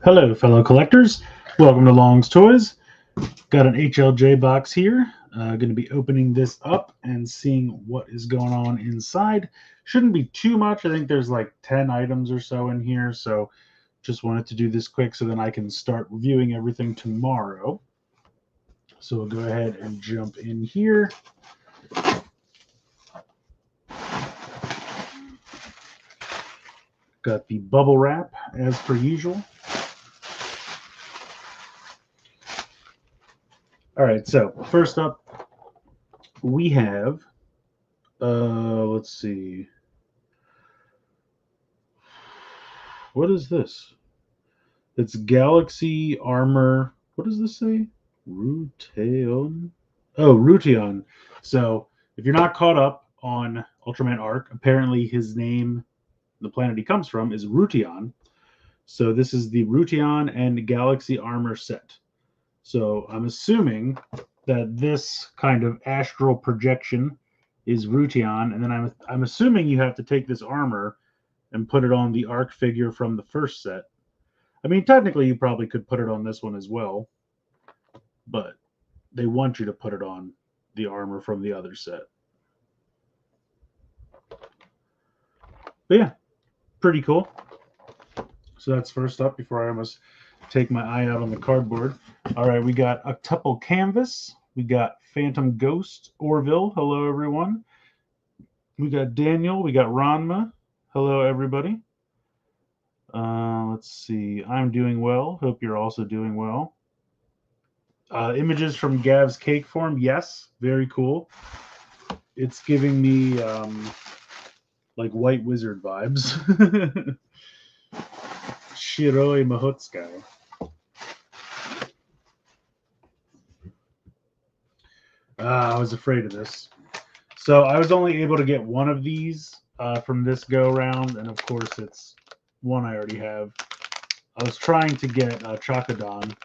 Hello, fellow collectors. Welcome to Long's Toys. Got an HLJ box here. Going to be opening this up and seeing what is going on inside. Shouldn't be too much. I think there's like 10 items or so in here. So just wanted to do this quick so then I can start reviewing everything tomorrow. So we'll go ahead and jump in here. Got the bubble wrap as per usual. All right, so first up, we have, let's see. What is this? It's Galaxy Armor. What does this say? Ruteon? Oh, Ruteon. So if you're not caught up on Ultraman Arc, apparently his name, the planet he comes from, is Ruteon. So this is the Ruteon and Galaxy Armor set. So I'm assuming that this kind of astral projection is Ruteon, and then I'm assuming you have to take this armor and put it on the Arc figure from the first set. I mean, technically, you probably could put it on this one as well, but they want you to put it on the armor from the other set. But yeah, pretty cool. So that's first up before I almost take my eye out on the cardboard. All right, we got Octuple Canvas. We got Phantom Ghost Orville. Hello, everyone. We got Daniel. We got Ranma. Hello, everybody. Let's see. I'm doing well. Hope you're also doing well. Images from Gav's cake form. Yes, very cool. It's giving me like White Wizard vibes. Shiroi Mahotsukai. I was afraid of this. So I was only able to get one of these from this go round, and of course it's one I already have. I was trying to get Chakadon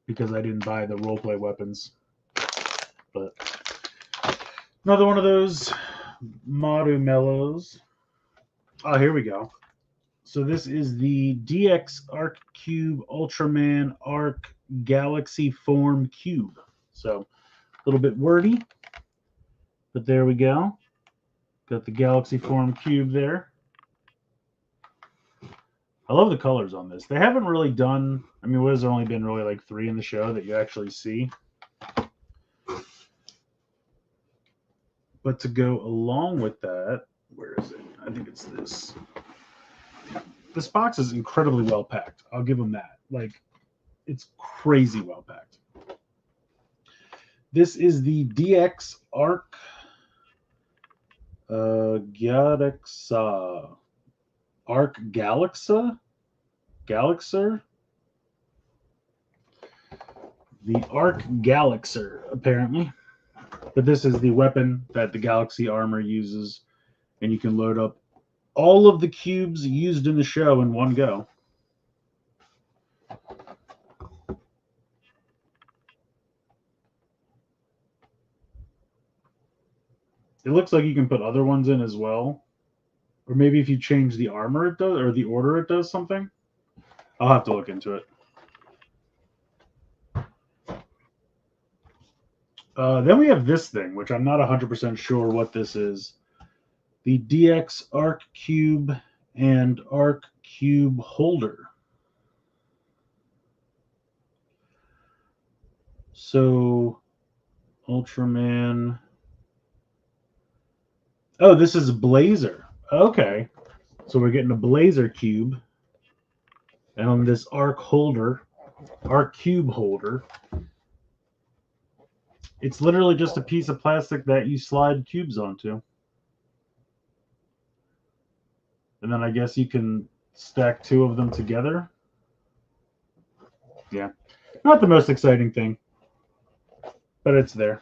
because I didn't buy the roleplay weapons. But another one of those Maru Mellows. Oh, here we go. So this is the DX Arc Cube Ultraman Arc Galaxy Form Cube. So a little bit wordy, but there we go. Got the Galaxy Form Cube there. I love the colors on this. They haven't really done, I mean, what has there only been really like 3 in the show that you actually see? But to go along with that, where is it? I think it's this. This box is incredibly well packed. I'll give them that. Like, it's crazy well packed. This is the DX Arc Galaxa. Arc Galaxa? Galaxer? The Arc Galaxer, apparently. But this is the weapon that the Galaxy Armor uses, and you can load up all of the cubes used in the show in one go. It looks like you can put other ones in as well. Or maybe if you change the armor it does, or the order it does something. I'll have to look into it. Then we have this thing, which I'm not 100% sure what this is. The DX Arc Cube and Arc Cube Holder. So, Ultraman. Oh, this is Blazer. Okay. So we're getting a Blazer Cube. And on this Arc Holder, Arc Cube Holder, it's literally just a piece of plastic that you slide cubes onto. And then I guess you can stack 2 of them together. Yeah. Not the most exciting thing, but it's there.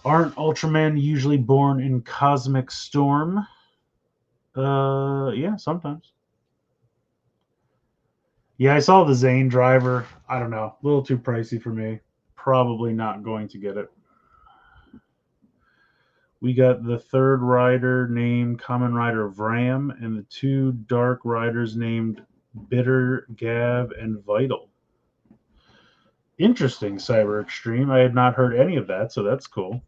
Aren't Ultramen usually born in cosmic storm? Yeah, sometimes. Yeah, I saw the Zane driver. I don't know. A little too pricey for me. Probably not going to get it. We got the third rider named Kamen Rider Vram, and the two dark riders named Bitter, Gavv, and Vital. Interesting, Cyber Extreme. I had not heard any of that, so that's cool.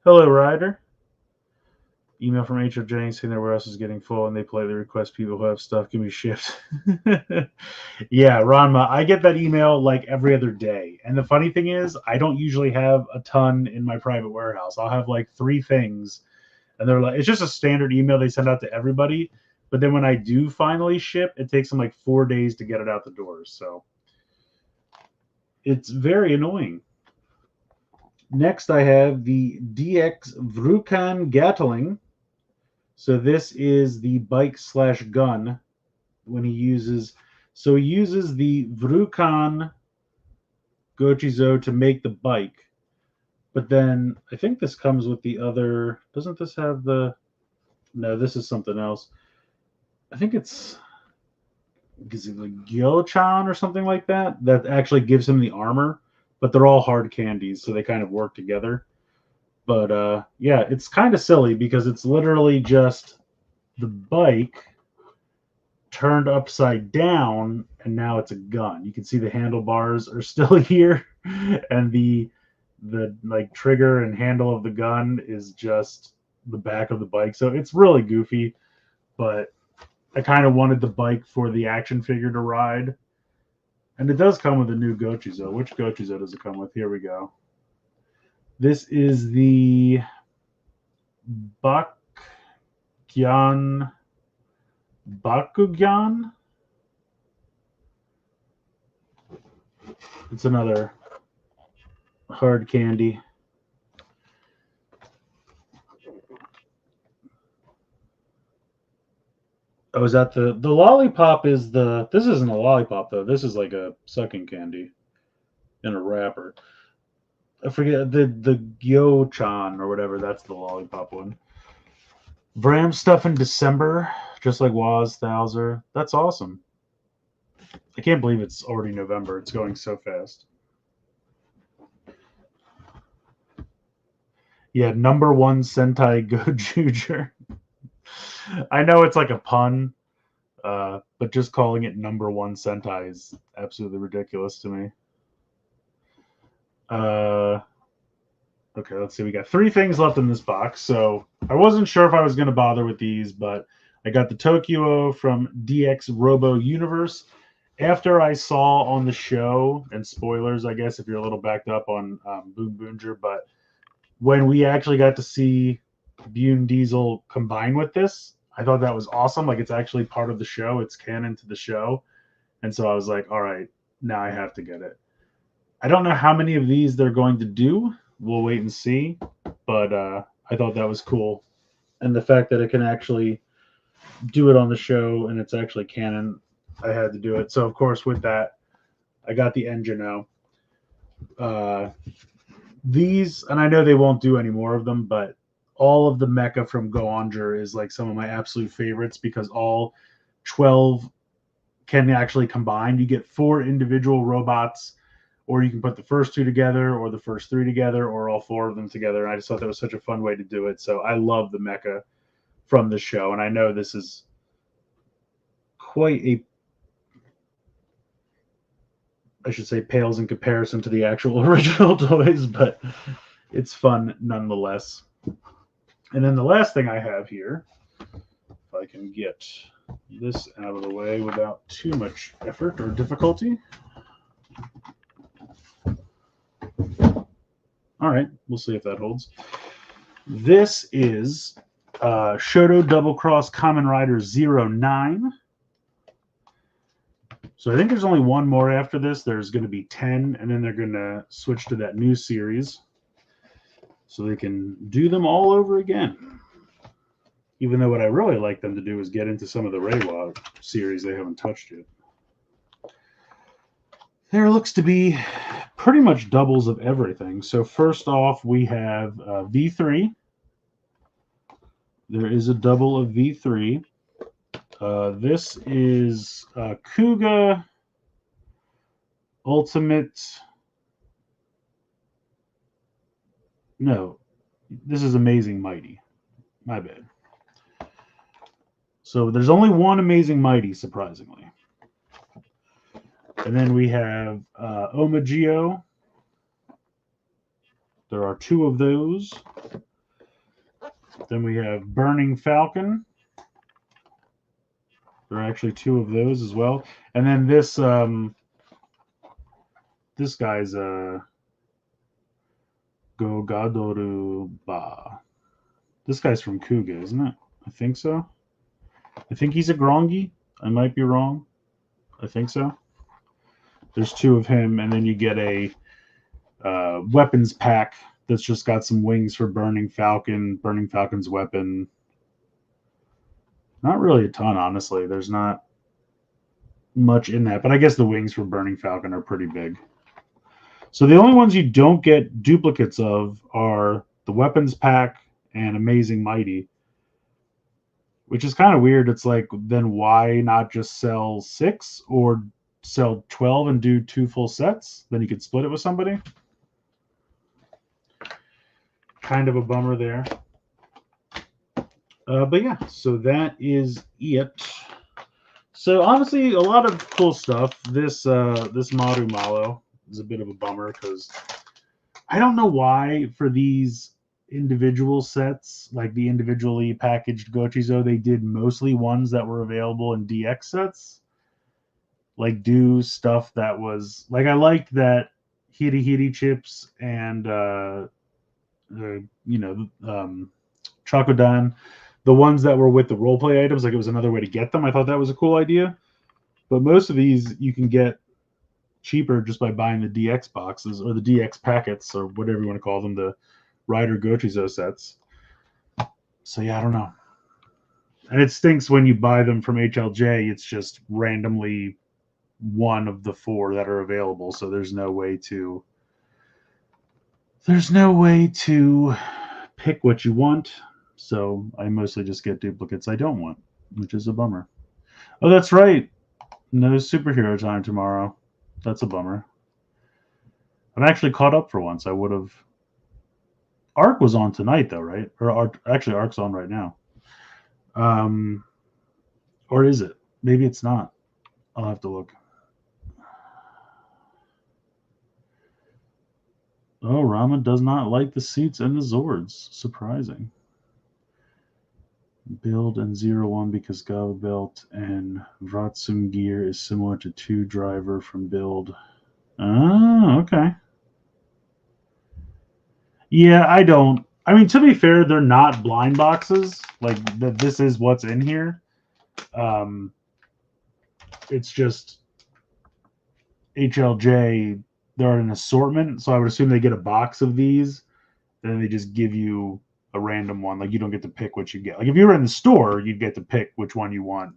Hello, Rider. Email from HLJ saying their warehouse is getting full and they politely request people who have stuff can be shipped. Yeah, Ranma, I get that email like every other day. And the funny thing is, I don't usually have a ton in my private warehouse. I'll have like 3 things. And they're like, it's just a standard email they send out to everybody. But then when I do finally ship, it takes them like 4 days to get it out the doors. So it's very annoying. Next, I have the DX Vukan Gatling. So this is the bike slash gun when he uses. So he uses the Vukan Gochizo to make the bike. But then I think this comes with the other. Doesn't this have the. No, this is something else. I think it's. Is it like Gyo-chan or something like that? That actually gives him the armor. But they're all hard candies, so they kind of work together. But yeah, it's kind of silly because it's literally just the bike turned upside down, and now it's a gun. You can see the handlebars are still here, and the like trigger and handle of the gun is just the back of the bike. So it's really goofy, but I kind of wanted the bike for the action figure to ride. And it does come with a new Gochizo. Which Gochizo does it come with? Here we go. This is the Bakugyan. It's another hard candy. Oh, is that the lollipop? Is the this isn't a lollipop though. This is like a sucking candy in a wrapper. I forget the Gyo-chan or whatever. That's the lollipop one. Bram stuff in December, just like Waz Thouser. That's awesome. I can't believe it's already November. It's going so fast. Yeah, number 1 Sentai Go-Juger. I know it's like a pun, but just calling it number 1 Sentai is absolutely ridiculous to me. Okay, let's see. We got 3 things left in this box. So I wasn't sure if I was going to bother with these, but I got the Tokyo from DX Robo Universe. After I saw on the show, and spoilers, I guess, if you're a little backed up on Boom Boonger, but when we actually got to see Bune Diesel combine with this, I thought that was awesome. Like, it's actually part of the show. It's canon to the show. And so I was like, all right, now I have to get it. I don't know how many of these they're going to do. We'll wait and see. But I thought that was cool. And the fact that it can actually do it on the show and it's actually canon, I had to do it. So, of course, with that, I got the Engino. These, and I know they won't do any more of them, but all of the mecha from go-onger is like some of my absolute favorites because all 12 can actually combine. You get 4 individual robots, or you can put the first 2 together, or the first 3 together, or all 4 of them together. And I just thought that was such a fun way to do it. So I love the mecha from the show, and I know this is quite a, I should say, pales in comparison to the actual original toys, but it's fun nonetheless. And then the last thing I have here, if I can get this out of the way without too much effort or difficulty. All right, we'll see if that holds. This is Shoto Double Cross Kamen Rider 09. So I think there's only one more after this. There's going to be 10, and then they're going to switch to that new series so they can do them all over again. Even though what I really like them to do is get into some of the Reiwa series they haven't touched yet. There looks to be pretty much doubles of everything. So first off, we have V3. There is a double of V3. This is Kuga Ultimate. No, This is Amazing Mighty. My bad. So there's only one Amazing Mighty, surprisingly. And then we have Omagio. There are 2 of those. Then we have Burning Falcon. There are actually 2 of those as well. And then this this guy's Gogadoru Ba. This guy's from Kuga, isn't it? I think so. I think he's a Grongi. I might be wrong. I think so. There's 2 of him, and then you get a weapons pack that's just got some wings for Burning Falcon, Burning Falcon's weapon. Not really a ton, honestly. There's not much in that, but I guess the wings for Burning Falcon are pretty big. So the only ones you don't get duplicates of are the weapons pack and Amazing Mighty, which is kind of weird. It's like, then why not just sell 6 or sell 12 and do 2 full sets? Then you could split it with somebody. Kind of a bummer there. But yeah, so that is it. So honestly, a lot of cool stuff. This Maru Malo is a bit of a bummer because I don't know why for these individual sets, like the individually packaged Gochizo, they did mostly ones that were available in DX sets. Like do stuff that was like, I liked that Hiri Hiri chips and Chakodan, the ones that were with the roleplay items, like it was another way to get them. I thought that was a cool idea. But most of these you can get cheaper just by buying the DX boxes or the DX packets or whatever you want to call them, the Rider Gochizo sets. So yeah, I don't know. And it stinks when you buy them from HLJ. It's just randomly one of the 4 that are available. So there's no way to pick what you want. So I mostly just get duplicates I don't want, which is a bummer. Oh, that's right. No superhero time tomorrow. That's a bummer. I'm actually caught up for once. I would have. Arc was on tonight, though, right? Or actually, Arc's on right now. Or is it? Maybe it's not. I'll have to look. Oh, Rama does not like the seats and the Zords. Surprising. Build and 0-1 because Gavv Belt and Vratsum gear is similar to 2 driver from Build. Oh, okay. Yeah, I don't. I mean, to be fair, they're not blind boxes. Like, this is what's in here. It's just HLJ. They're an assortment, so I would assume they get a box of these, then they just give you a random one. Like, you don't get to pick what you get. Like, if you were in the store, you'd get to pick which one you want.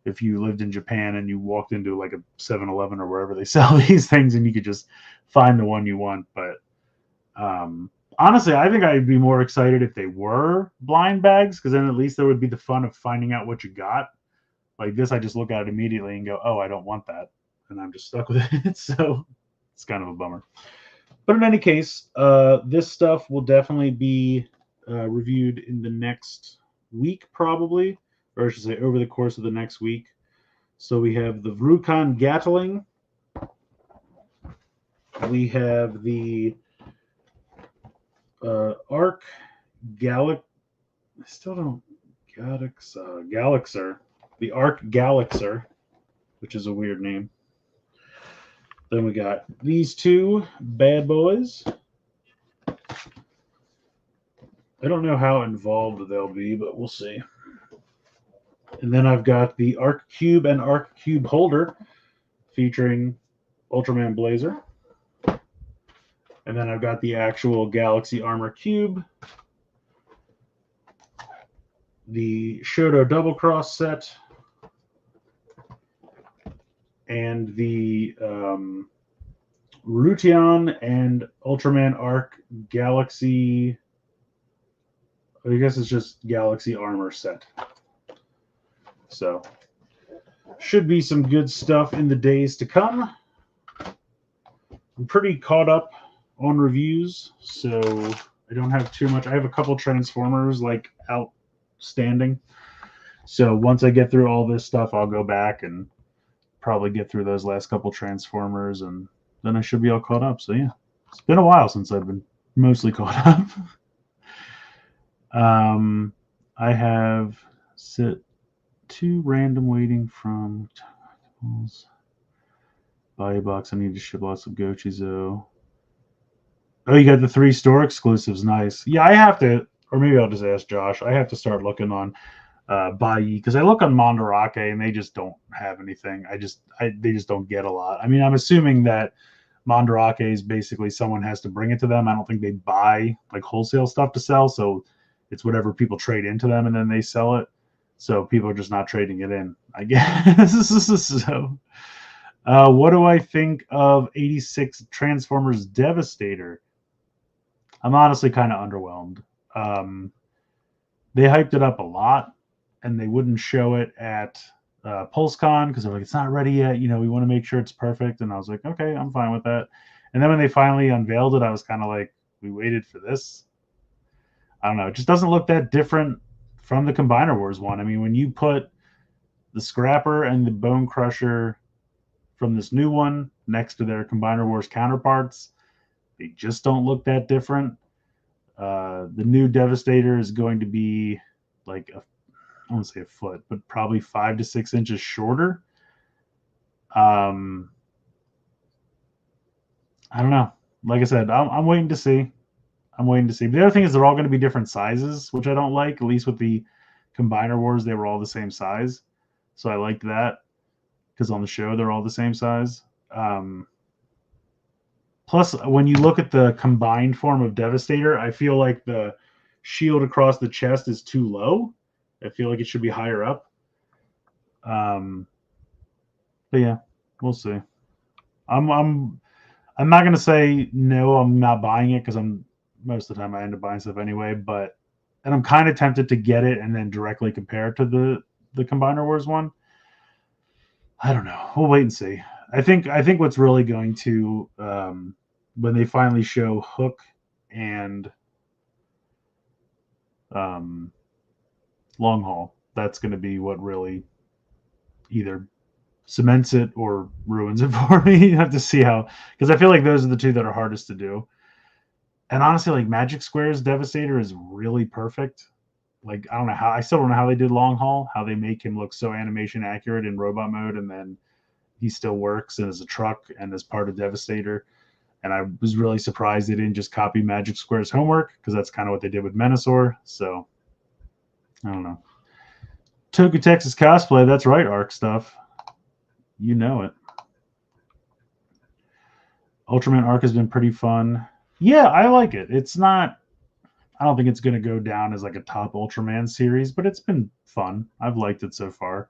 If you lived in Japan and you walked into like a 7-Eleven or wherever they sell these things, and you could just find the one you want. But honestly, I think I'd be more excited if they were blind bags, because then at least there would be the fun of finding out what you got. Like this, I just look at it immediately and go, oh, I don't want that. And I'm just stuck with it. So it's kind of a bummer. But in any case, this stuff will definitely be reviewed in the next week, probably, or I should say over the course of the next week. So we have the Vukan Gatling. We have the Arc Galaxy. I still don't. Galaxer. The Arc Galaxer, which is a weird name. Then we got these 2 bad boys. I don't know how involved they'll be, but we'll see. And then I've got the Arc Cube and Arc Cube holder featuring Ultraman Blazer. And then I've got the actual Galaxy Armor Cube, the Shoto Double Cross set, and the Rution and Ultraman Arc Galaxy. I guess it's just Galaxy Armor set. So, should be some good stuff in the days to come. I'm pretty caught up on reviews, so I don't have too much. I have a couple Transformers like outstanding. So once I get through all this stuff, I'll go back and probably get through those last couple Transformers, and then I should be all caught up. So yeah, it's been a while since I've been mostly caught up. I have sit 2 random waiting from Body Box. I need to ship lots of Gochizo. Oh, you got the 3 store exclusives. Nice. Yeah, I have to, or maybe I'll just ask Josh. I have to start looking on Bai, because I look on Mandarake and they just don't have anything. They just don't get a lot. I mean, I'm assuming that Mandarake is basically someone has to bring it to them. I don't think they buy like wholesale stuff to sell, so it's whatever people trade into them and then they sell it. So people are just not trading it in, I guess. So, what do I think of 86 Transformers Devastator? I'm honestly kind of underwhelmed. They hyped it up a lot, and they wouldn't show it at PulseCon because they're like, it's not ready yet. You know, we want to make sure it's perfect. And I was like, okay, I'm fine with that. And then when they finally unveiled it, I was kind of like, we waited for this. I don't know. It just doesn't look that different from the Combiner Wars one. I mean, when you put the Scrapper and the Bone Crusher from this new one next to their Combiner Wars counterparts, they just don't look that different. The new Devastator is going to be like I won't say a foot, but probably 5 to 6 inches shorter. I don't know. Like I said, I'm waiting to see. I'm waiting to see. But the other thing is they're all going to be different sizes, which I don't like. At least with the Combiner Wars, they were all the same size. So I liked that because on the show, they're all the same size. Plus, when you look at the combined form of Devastator, I feel like the shield across the chest is too low. I feel like it should be higher up. But yeah, we'll see. I'm not gonna say no. I'm not buying it because I'm most of the time I end up buying stuff anyway. But and I'm kind of tempted to get it and then directly compare it to the Combiner Wars one. I don't know. We'll wait and see. I think what's really going to when they finally show Hook and Long Haul, that's going to be what really either cements it or ruins it for me. You have to see how, because I feel like those are the two that are hardest to do. And honestly, like Magic Square's Devastator is really perfect. Like I still don't know how they did Long Haul, how they make him look so animation accurate in robot mode, and then he still works and as a truck and as part of Devastator. And I was really surprised they didn't just copy Magic Square's homework, because that's kind of what they did with Menasor. So I don't know. Toku Texas cosplay, that's right, Arc stuff. You know it. Ultraman Arc has been pretty fun. Yeah, I like it. It's not, I don't think it's going to go down as like a top Ultraman series, but it's been fun. I've liked it so far.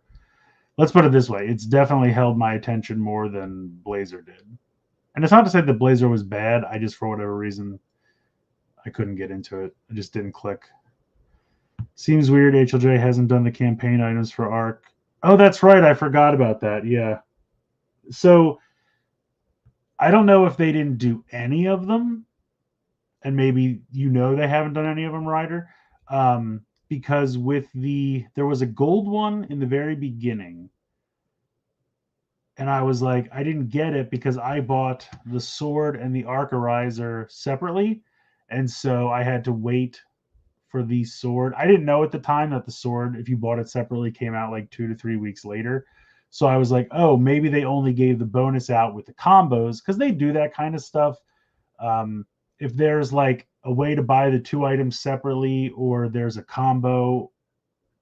Let's put it this way. It's definitely held my attention more than Blazer did. And it's not to say that Blazer was bad. I just, for whatever reason, I couldn't get into it. It just didn't click. Seems weird HLJ hasn't done the campaign items for Arc. Oh, that's right. I forgot about that. Yeah. So I don't know if they didn't do any of them. And maybe they haven't done any of them, Ryder. Because there was a gold one in the very beginning. And I was like, I didn't get it because I bought the sword and the Arcarizer separately. And so I had to wait for the sword. I didn't know at the time that the sword, if you bought it separately, came out like 2 to 3 weeks later. So I was like, oh, maybe they only gave the bonus out with the combos, because they do that kind of stuff. If there's like a way to buy the 2 items separately, or there's a combo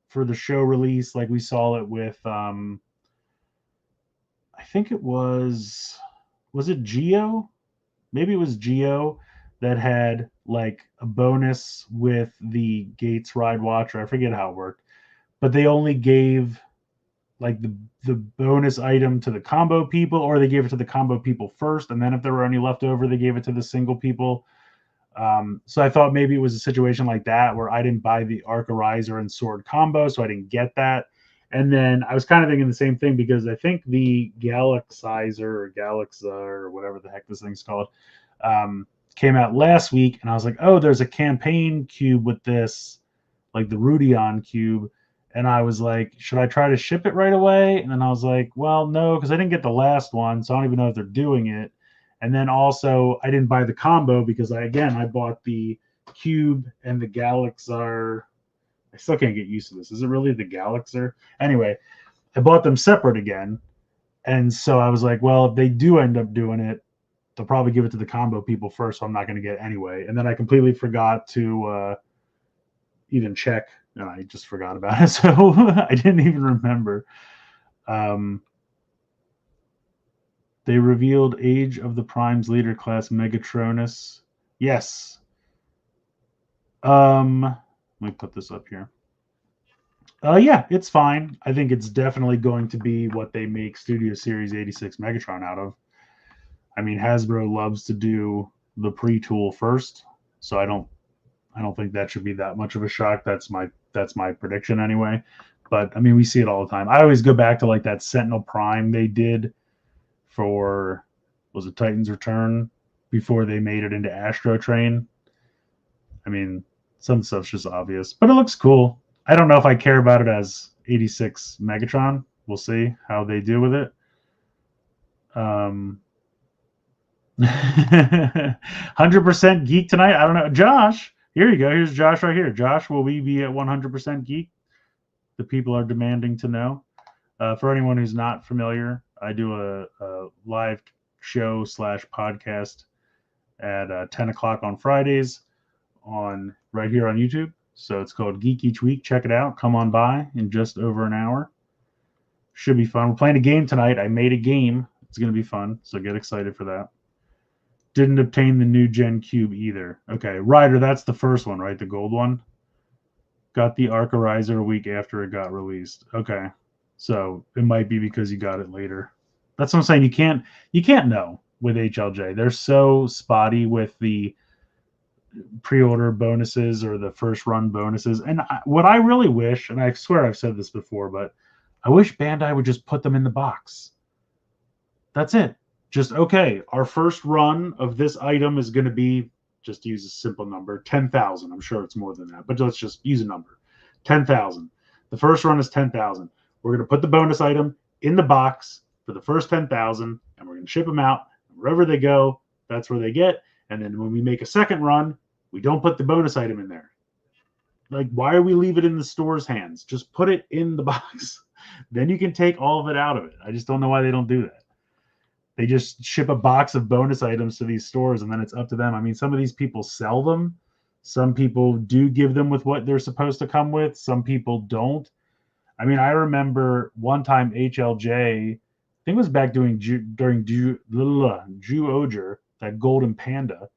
for the show release, like we saw it with, I think it was it Geo? Maybe it was Geo that had like a bonus with the Gates Ride Watcher. I forget how it worked, but they only gave like the bonus item to the combo people, or they gave it to the combo people first, and then if there were any left over, they gave it to the single people. So I thought maybe it was a situation like that where I didn't buy the Arcarizer and Sword combo, so I didn't get that. And then I was kind of thinking the same thing, because I think the Galaxizer or Galaxa or whatever the heck this thing's called, came out last week, and I was like, oh, there's a campaign cube with this, like the Rudion cube. And I was like, should I try to ship it right away? And then I was like, well, no, because I didn't get the last one, so I don't even know if they're doing it. And then also, I didn't buy the combo because I bought the cube and the Galaxar. I still can't get used to this. Is it really the Galaxar? Anyway, I bought them separate again. And so I was like, well, if they do end up doing it, they'll probably give it to the combo people first, so I'm not going to get it anyway. And then I completely forgot to even check, and I just forgot about it. So I didn't even remember. They revealed Age of the Prime's leader class, Megatronus. Yes. Let me put this up here. Yeah, it's fine. I think it's definitely going to be what they make Studio Series 86 Megatron out of. I mean, Hasbro loves to do the pre-tool first, so I don't think that should be that much of a shock. That's my prediction anyway. But I mean, we see it all the time. I always go back to like that Sentinel Prime they did for, was it Titan's Return, before they made it into Astro Train. I mean, some stuff's just obvious, but it looks cool. I don't know if I care about it as 86 Megatron. We'll see how they do with it. 100% geek tonight. I don't know. Josh, here you go. Here's Josh right here. Josh, will we be at 100% geek? The people are demanding to know. For anyone who's not familiar, I do a live show / podcast at 10 o'clock on Fridays right here on YouTube. So it's called Geek Each Week. Check it out. Come on by in just over an hour. Should be fun. We're playing a game tonight. I made a game. It's going to be fun. So get excited for that. Didn't obtain the new Gen Cube either. Okay, Ryder, that's the first one, right? The gold one. Got the Arcarizer a week after it got released. Okay, so it might be because you got it later. That's what I'm saying. You can't know with HLJ. They're so spotty with the pre-order bonuses or the first run bonuses. And what I really wish, and I swear I've said this before, but I wish Bandai would just put them in the box. That's it. Just, okay, our first run of this item is going to be, just use a simple number, 10,000. I'm sure it's more than that, but let's just use a number, 10,000. The first run is 10,000. We're going to put the bonus item in the box for the first 10,000, and we're going to ship them out. Wherever they go, that's where they get. And then when we make a second run, we don't put the bonus item in there. Like, why are we leave it in the store's hands? Just put it in the box. Then you can take all of it out of it. I just don't know why they don't do that. They just ship a box of bonus items to these stores, and then it's up to them. I mean, some of these people sell them. Some people do give them with what they're supposed to come with. Some people don't. I mean, I remember one time HLJ, I think it was back during Ju-Oger, that Golden Panda,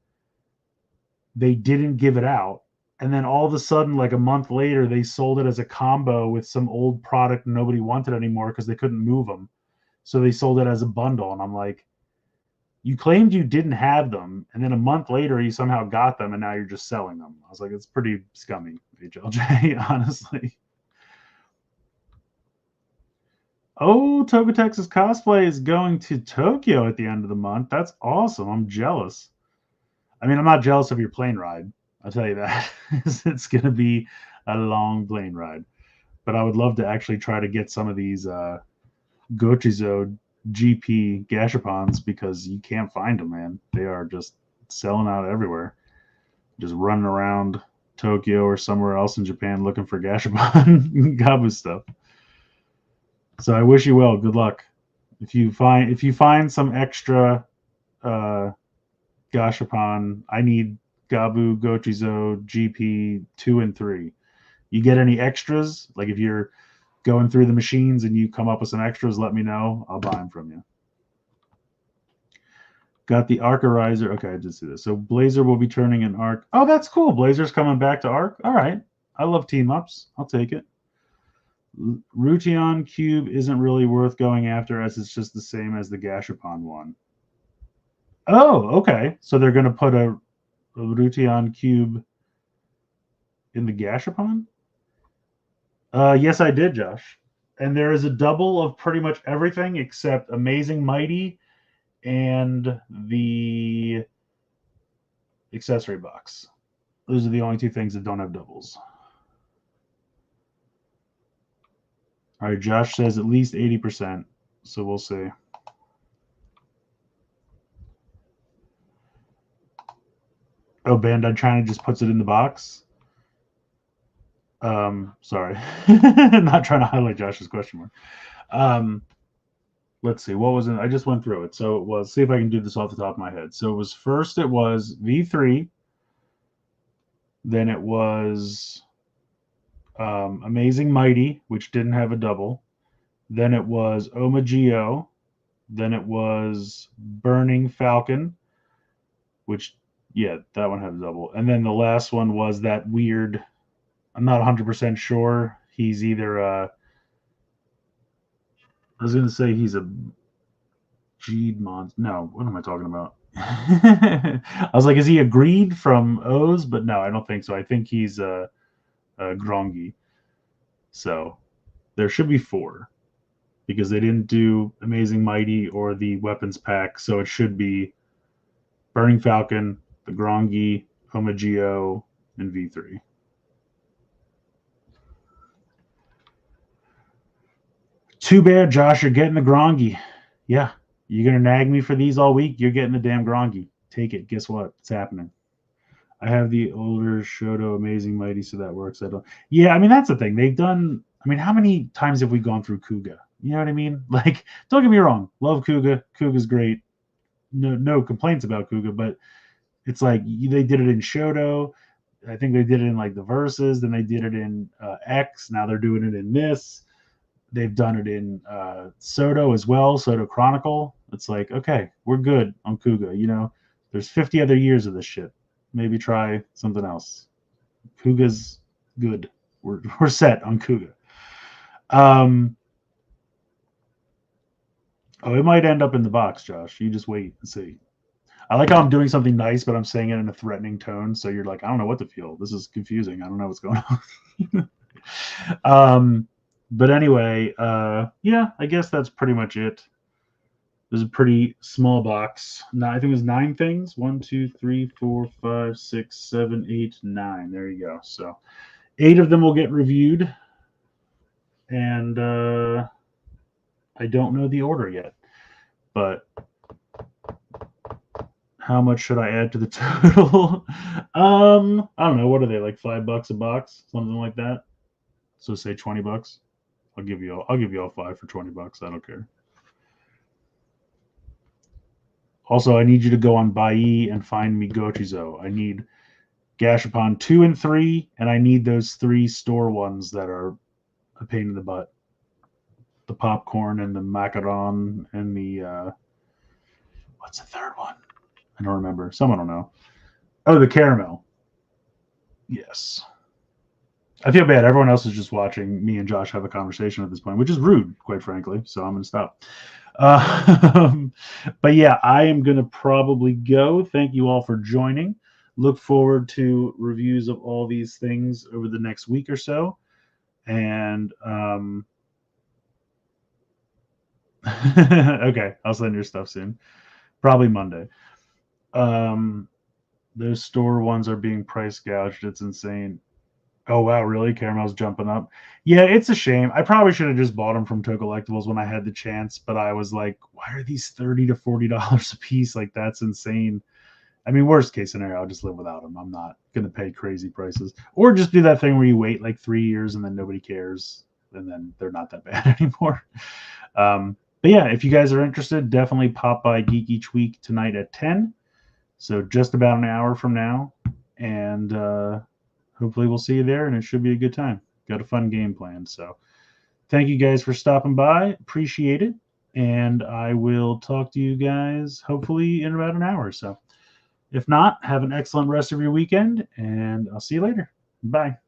they didn't give it out. And then all of a sudden, like a month later, they sold it as a combo with some old product nobody wanted anymore because they couldn't move them. So they sold it as a bundle. And I'm like, you claimed you didn't have them, and then a month later you somehow got them, and now you're just selling them. I was like, it's pretty scummy, HLJ, honestly. Oh, Togatex's cosplay is going to Tokyo at the end of the month. That's awesome. I'm jealous. I mean, I'm not jealous of your plane ride. I'll tell you that. It's going to be a long plane ride. But I would love to actually try to get some of these Gochizo GP Gashapons because you can't find them, man. They are just selling out everywhere. Just running around Tokyo or somewhere else in Japan looking for Gashapon Gavv stuff. So I wish you well. Good luck. If you find some extra Gashapon, I need Gavv Gochizo GP 2 and 3. You get any extras? Like if you're going through the machines and you come up with some extras, let me know. I'll buy them from you. Got the Arcarizer. Okay, I did see this. So Blazer will be turning an Arc. Oh, that's cool. Blazer's coming back to Arc. All right. I love team-ups. I'll take it. Rution Cube isn't really worth going after as it's just the same as the Gashapon one. Oh, okay. So they're going to put a Rution Cube in the Gashapon? Yes, I did, Josh. And there is a double of pretty much everything except Amazing Mighty and the accessory box. Those are the only two things that don't have doubles. All right, Josh says at least 80%, so we'll see. Oh, Bandai China just puts it in the box? Sorry. Not trying to highlight Josh's question mark. Let's see, what was it? I just went through it. So it was, see if I can do this off the top of my head. So it was first, it was V3, then it was Amazing Mighty, which didn't have a double. Then it was Omagio. Then it was Burning Falcon, which, yeah, that one had a double. And then the last one was that weird, I'm not 100% sure. He's either, I was going to say he's a Geed monster. No, what am I talking about? I was like, is he a Greed from O's? But no, I don't think so. I think he's a Grongi. So there should be 4 because they didn't do Amazing Mighty or the weapons pack. So it should be Burning Falcon, the Grongi, Homagio, and V3. Too bad, Josh. You're getting the Grongi. Yeah, you're gonna nag me for these all week. You're getting the damn Grongi. Take it. Guess what? It's happening. I have the older Shoto Amazing Mighty, so that works. I don't. Yeah, I mean that's the thing. They've done. I mean, how many times have we gone through Kuga? You know what I mean? Like, don't get me wrong. Love Kuga. Kuga's great. No complaints about Kuga, but it's like they did it in Shoto. I think they did it in like the Verses. Then they did it in X. Now they're doing it in this. They've done it in So-Do as well, So-Do Chronicle. It's like, okay, we're good on Kuga. You know, there's 50 other years of this shit. Maybe try something else. Kuga's good. We're set on Kuga. Oh, it might end up in the box, Josh. You just wait and see. I like how I'm doing something nice, but I'm saying it in a threatening tone. So you're like, I don't know what to feel. This is confusing. I don't know what's going on. But anyway, yeah, I guess that's pretty much it. There's a pretty small box. Now, I think there's 9 things. 1, 2, 3, 4, 5, 6, 7, 8, 9. There you go. So 8 of them will get reviewed. And I don't know the order yet. But how much should I add to the total? I don't know. What are they, like $5 a box? Something like that. So say $20. I'll give you all 5 for $20. I don't care. Also, I need you to go on Bai and find me Gochizo. I need Gashapon 2 and 3, and I need those 3 store ones that are a pain in the butt. The popcorn and the macaron and the what's the third one? I don't remember. Someone will know. Oh, the caramel. Yes. I feel bad. Everyone else is just watching me and Josh have a conversation at this point, which is rude, quite frankly. So I'm going to stop. But yeah, I am going to probably go. Thank you all for joining. Look forward to reviews of all these things over the next week or so. And okay, I'll send your stuff soon. Probably Monday. Those store ones are being price gouged. It's insane. Oh, wow, really? Caramel's jumping up. Yeah, it's a shame. I probably should have just bought them from Collectibles when I had the chance, but I was like, why are these $30 to $40 a piece? Like, that's insane. I mean, worst case scenario, I'll just live without them. I'm not going to pay crazy prices. Or just do that thing where you wait like 3 years and then nobody cares, and then they're not that bad anymore. But yeah, if you guys are interested, definitely pop by Geek Each Week tonight at 10. So just about an hour from now. And hopefully we'll see you there, and it should be a good time. Got a fun game planned. So thank you guys for stopping by. Appreciate it. And I will talk to you guys hopefully in about an hour or so. If not, have an excellent rest of your weekend, and I'll see you later. Bye.